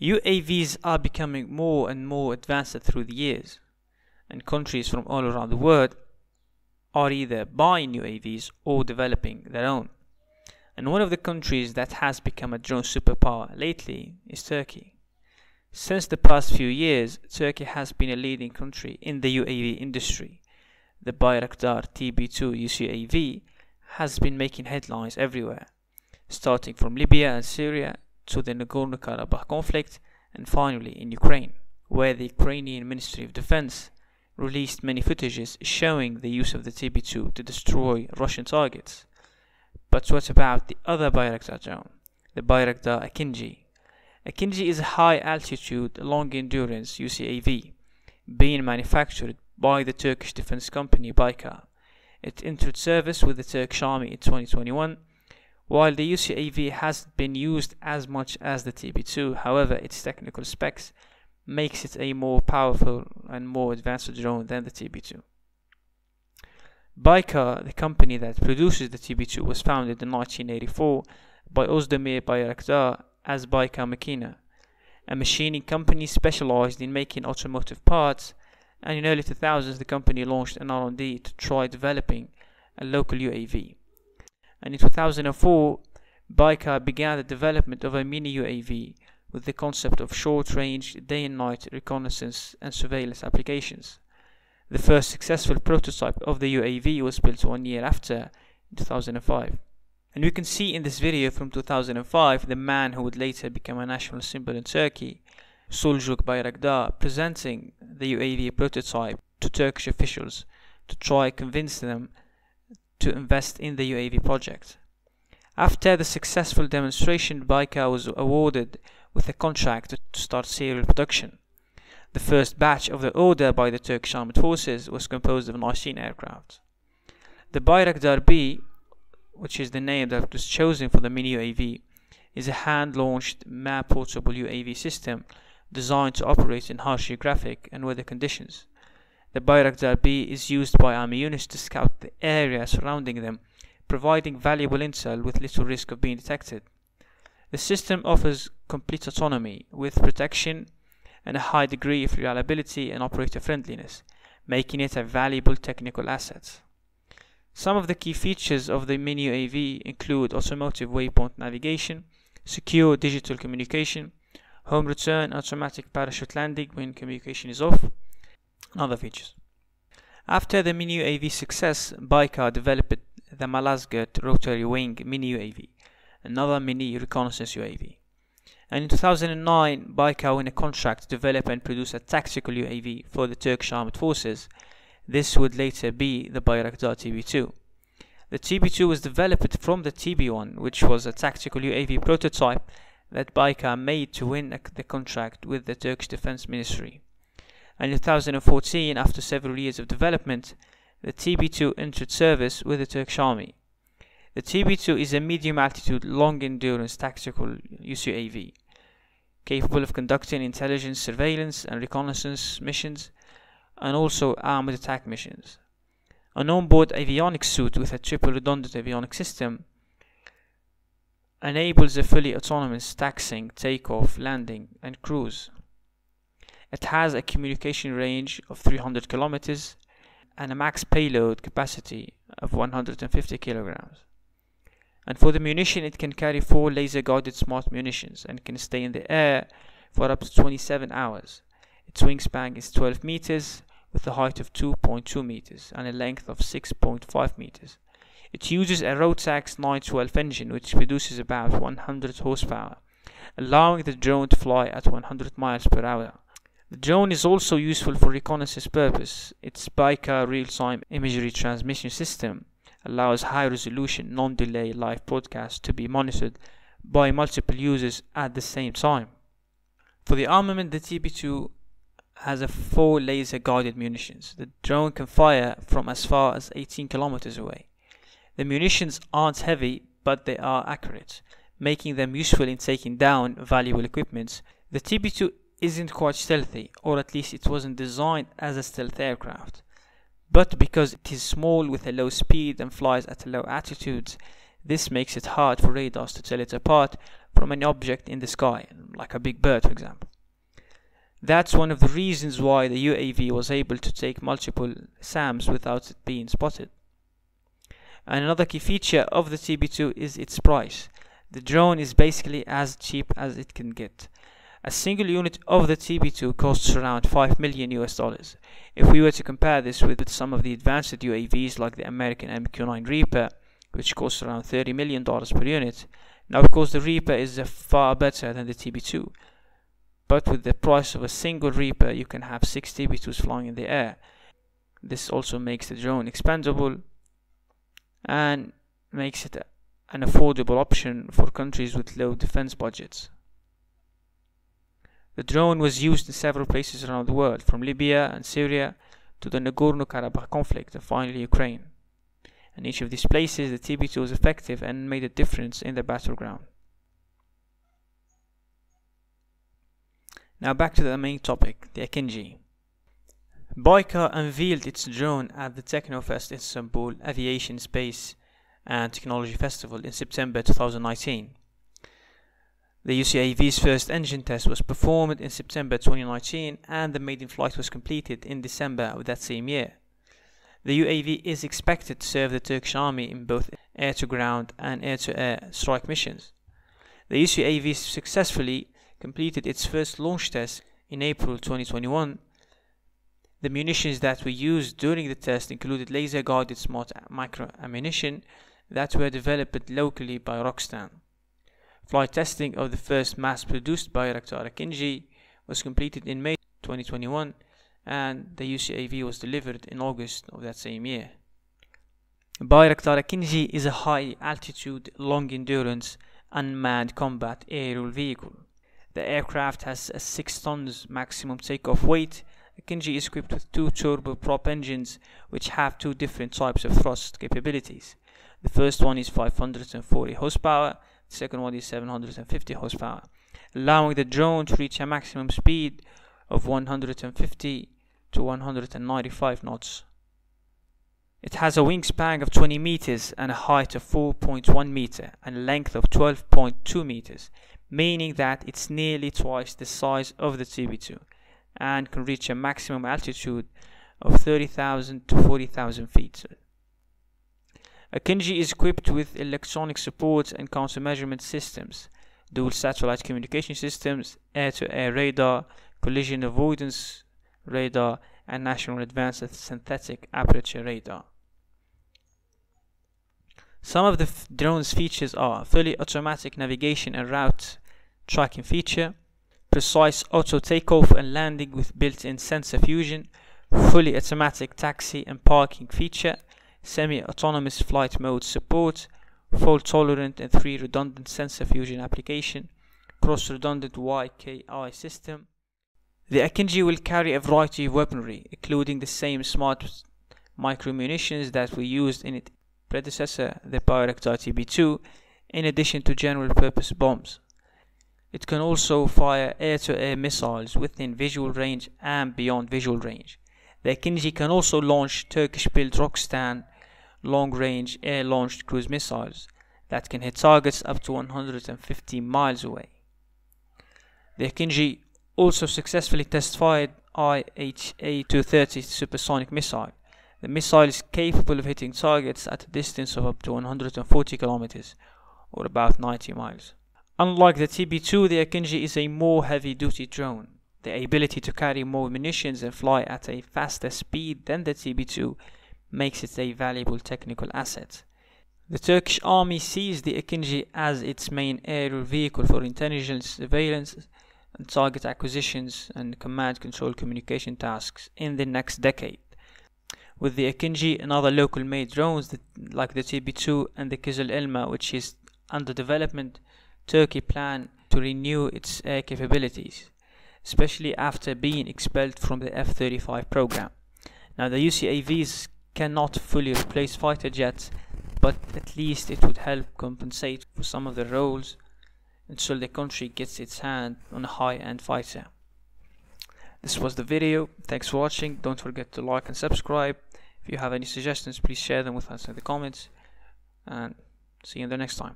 UAVs are becoming more and more advanced through the years, and countries from all around the world are either buying UAVs or developing their own. And one of the countries that has become a drone superpower lately is Turkey. Since the past few years, Turkey has been a leading country in the UAV industry. The Bayraktar TB2 UCAV has been making headlines everywhere, starting from Libya and Syria to the Nagorno-Karabakh conflict, and finally in Ukraine, where the Ukrainian Ministry of Defense released many footages showing the use of the TB2 to destroy Russian targets. But what about the other Bayraktar drone, the Bayraktar Akinci? Akinci is a high-altitude, long-endurance UCAV, being manufactured by the Turkish defense company Bayraktar. It entered service with the Turkish Army in 2021. While the UCAV hasn't been used as much as the TB2, however, its technical specs makes it a more powerful and more advanced drone than the TB2. Bayraktar, the company that produces the TB2, was founded in 1984 by Özdemir Bayraktar as Bayraktar Makina, a machining company specialized in making automotive parts, and in early 2000s the company launched an R&D to try developing a local UAV. And in 2004, Bayraktar began the development of a mini UAV with the concept of short-range, day and night reconnaissance and surveillance applications. The first successful prototype of the UAV was built 1 year after, in 2005. And we can see in this video from 2005 the man who would later become a national symbol in Turkey, Seljuk Bayraktar, presenting the UAV prototype to Turkish officials to try convince them to invest in the UAV project. After the successful demonstration, Bayraktar was awarded with a contract to start serial production. The first batch of the order by the Turkish Armed Forces was composed of 19 aircraft. The Bayraktar B, which is the name that was chosen for the mini UAV, is a hand-launched man-portable UAV system designed to operate in harsh geographic and weather conditions. The Bayraktar B is used by army units to scout the area surrounding them, providing valuable intel with little risk of being detected. The system offers complete autonomy with protection and a high degree of reliability and operator friendliness, making it a valuable technical asset. Some of the key features of the mini UAV include automotive waypoint navigation, secure digital communication, home return, automatic parachute landing when communication is off, and other features. After the mini UAV success, Bayraktar developed the Malazgirt rotary wing mini UAV, another mini reconnaissance UAV. And in 2009, Bayraktar won a contract to develop and produce a tactical UAV for the Turkish Armed Forces. This would later be the Bayraktar TB2. The TB2 was developed from the TB1, which was a tactical UAV prototype that Bayraktar made to win the contract with the Turkish Defense Ministry. And in 2014, after several years of development, the TB2 entered service with the Turkish Army. The TB2 is a medium-altitude, long-endurance tactical UCAV, capable of conducting intelligence, surveillance, and reconnaissance missions, and also armored attack missions. An onboard avionics suite with a triple redundant avionics system enables a fully autonomous taxiing, takeoff, landing, and cruise. It has a communication range of 300 kilometers and a max payload capacity of 150 kilograms. And for the munition, it can carry 4 laser-guided smart munitions and can stay in the air for up to 27 hours. Its wingspan is 12 meters with a height of 2.2 meters and a length of 6.5 meters. It uses a Rotax 912 engine which produces about 100 horsepower, allowing the drone to fly at 100 miles per hour. The drone is also useful for reconnaissance purpose. Its Bayraktar real-time imagery transmission system allows high-resolution, non-delay live broadcasts to be monitored by multiple users at the same time. For the armament, the TB2 has 4 laser-guided munitions. The drone can fire from as far as 18 kilometers away. The munitions aren't heavy, but they are accurate, making them useful in taking down valuable equipment. The TB2 isn't quite stealthy, or at least it wasn't designed as a stealth aircraft. But because it is small with a low speed and flies at low altitudes, this makes it hard for radars to tell it apart from an object in the sky, like a big bird, for example. That's one of the reasons why the UAV was able to take multiple SAMs without it being spotted. And another key feature of the TB2 is its price. The drone is basically as cheap as it can get. A single unit of the TB2 costs around $5 million US. If we were to compare this with some of the advanced UAVs like the American MQ-9 Reaper, which costs around $30 million per unit. Now of course the Reaper is far better than the TB2, but with the price of a single Reaper you can have 6 TB2s flying in the air. This also makes the drone expendable and makes it an affordable option for countries with low defense budgets. The drone was used in several places around the world, from Libya and Syria to the Nagorno-Karabakh conflict and finally Ukraine. In each of these places the TB2 was effective and made a difference in the battleground. Now back to the main topic, the Akinci. Baykar unveiled its drone at the Technofest Istanbul Aviation, Space and Technology Festival in September 2019. The UCAV's first engine test was performed in September 2019 and the maiden flight was completed in December of that same year. The UAV is expected to serve the Turkish army in both air-to-ground and air-to-air strike missions. The UCAV successfully completed its first launch test in April 2021. The munitions that were used during the test included laser-guided smart micro-ammunition that were developed locally by Roxtan. Flight testing of the first mass-produced Bayraktar Akinci was completed in May 2021 and the UCAV was delivered in August of that same year. Bayraktar Akinci is a high-altitude, long-endurance, unmanned combat aerial vehicle. The aircraft has a 6 tons maximum takeoff weight. Akinci is equipped with 2 turboprop engines which have 2 different types of thrust capabilities. The first one is 540 horsepower, the second one is 750 horsepower, allowing the drone to reach a maximum speed of 150 to 195 knots. It has a wingspan of 20 meters and a height of 4.1 meter and a length of 12.2 meters, meaning that it's nearly twice the size of the TB2 and can reach a maximum altitude of 30,000 to 40,000 feet. Akinci is equipped with electronic support and countermeasurement systems, dual satellite communication systems, air-to-air radar, collision avoidance radar, and National Advanced Synthetic Aperture Radar. Some of the drone's features are fully automatic navigation and route tracking feature, precise auto takeoff and landing with built-in sensor fusion, fully automatic taxi and parking feature, semi-autonomous flight mode support, fault-tolerant and 3 redundant sensor fusion application, cross-redundant YKI system. The Akinci will carry a variety of weaponry, including the same smart micro-munitions that were used in its predecessor, the Bayraktar TB2, in addition to general-purpose bombs. It can also fire air-to-air missiles within visual range and beyond visual range. The Akinci can also launch Turkish-built Roxtan long-range air-launched cruise missiles that can hit targets up to 150 miles away. The Akinci also successfully test-fired IHA-230 supersonic missile. The missile is capable of hitting targets at a distance of up to 140 kilometers, or about 90 miles. Unlike the TB2, the Akinci is a more heavy-duty drone. The ability to carry more munitions and fly at a faster speed than the TB2 makes it a valuable technical asset. The Turkish army sees the Akinci as its main aerial vehicle for intelligence, surveillance, and target acquisitions and command control communication tasks in the next decade. With the Akinci and other local made drones like the TB2 and the Kizil Elma, which is under development, Turkey plans to renew its air capabilities, especially after being expelled from the F-35 program. Now the UCAVs cannot fully replace fighter jets, but at least it would help compensate for some of the roles until the country gets its hand on a high-end fighter. This was the video. Thanks for watching. Don't forget to like and subscribe. If you have any suggestions, please share them with us in the comments, and see you in the next time.